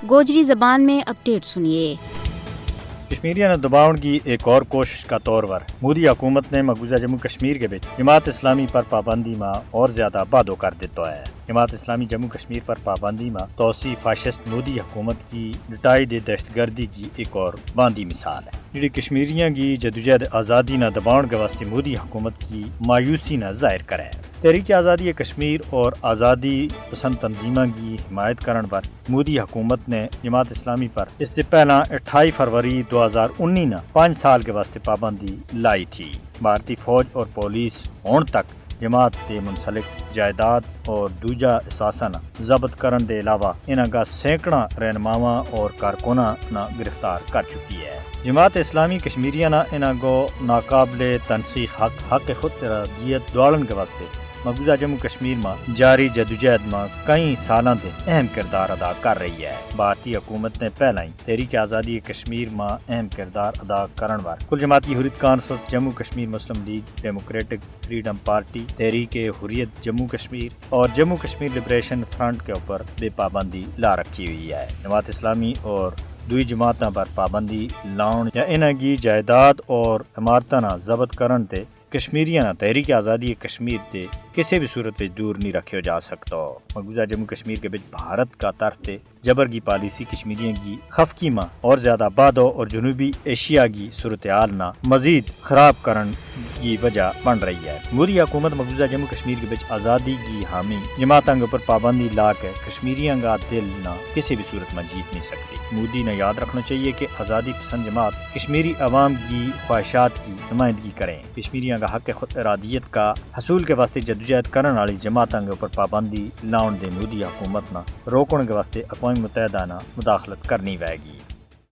گوجری زبان میں اپڈیٹ سنیے۔ کشمیریوں نے دباؤ کی ایک اور کوشش کا طور پر مودی حکومت نے مقبوضہ جموں کشمیر کے بچ جماعت اسلامی پر پابندی میں اور زیادہ بادو کر دیتا ہے۔ جماعت اسلامی جموں کشمیر پر پابندی میں توسیع فاشسٹ مودی حکومت کی لٹائی دے دہشت گردی کی ایک اور باندھی مثال ہے، جڑی کشمیریوں کی جدوجہد آزادی نہ دباؤ کے واسطے مودی حکومت کی مایوسی نہ ظاہر کرے۔ تحریک آزادی کشمیر اور آزادی پسند تنظیموں کی حمایت کرنے پر مودی حکومت نے جماعت اسلامی پر اس سے پہلا 28 فروری 2019 نہ 5 سال کے واسطے پابندی لائی تھی۔ بھارتی فوج اور پولیس ہون تک جماعت کے منسلک جائیداد اور دوجا اثاثہ ضبط کرنے کے علاوہ انہاں کا سینکڑا رہنماواں اور کارکناں نہ گرفتار کر چکی ہے۔ جماعت اسلامی کشمیریہ نہ انہاں کو ناقابل تنسیق حق خود ارادیت دوڑن کے واسطے مقبوضہ جموں کشمیر میں جاری جدوجہد میں کئی سالوں سے اہم کردار ادا کر رہی ہے۔ بھارتی حکومت نے پہلا ہی تحریک آزادی کشمیر میں اہم کردار ادا کرنے والے کل جماعتی حریت کانفرنس جموں کشمیر مسلم لیگ، ڈیموکریٹک فریڈم پارٹی، تحریک حریت جموں کشمیر اور جموں کشمیر لبریشن فرنٹ کے اوپر بے پابندی لا رکھی ہوئی ہے۔ جماعت اسلامی اور دوئی جماعتوں پر پابندی لاؤن یا انہاں کی جائیداد اور عمارتاں ضبط کرن تے کشمیریاں تحریک آزادی کشمیر تے کسی بھی صورت میں دور نہیں رکھا جا سکتا۔ مقبوضہ جموں کشمیر کے بچ بھارت کا طرز تے جبر کی پالیسی کشمیریوں کی خفقی میں اور زیادہ بادو اور جنوبی ایشیا کی صورتحال نہ مزید خراب کرن کی وجہ بن رہی ہے۔ مودی حکومت مقبوضہ جموں کشمیر کے بچ آزادی کی حامی جماعتوں کے اوپر پابندی لا کے کشمیریوں کا دل نہ کسی بھی صورت میں جیت نہیں سکتی۔ مودی نے یاد رکھنا چاہیے کہ آزادی پسند جماعت کشمیری عوام کی خواہشات کی نمائندگی کریں۔ کشمیریوں کا حق خود ارادیت کا حصول کے واسطے جدوجہد کرنے والی جماعتوں کے اوپر پابندی لاؤن دے مودی حکومت نہ روکنے کے واسطے اقوام متحدہ نہ مداخلت کرنی وے گی۔